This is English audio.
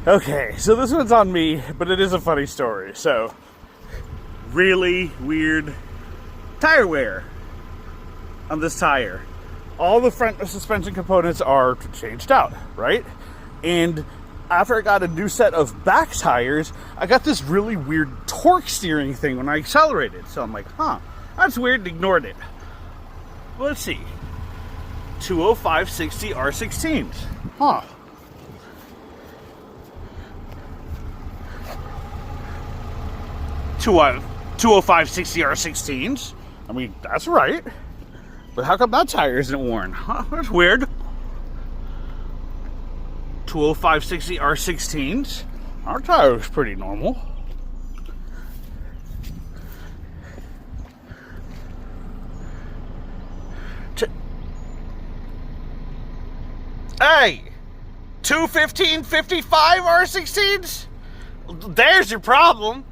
Okay, so this one's on me, but it is a funny story. So, really weird tire wear on this tire. All the front suspension components are changed out, right? And after I got a new set of back tires, I got this really weird torque steering thing when I accelerated. So I'm like, that's weird, and ignored it. Well, let's see. 205/60 R16s. 205/60 R16s. I mean, that's right. But how come that tire isn't worn? That's weird. 205/60 R16s. Our tire is pretty normal. Hey! 215/55 R16s? There's your problem.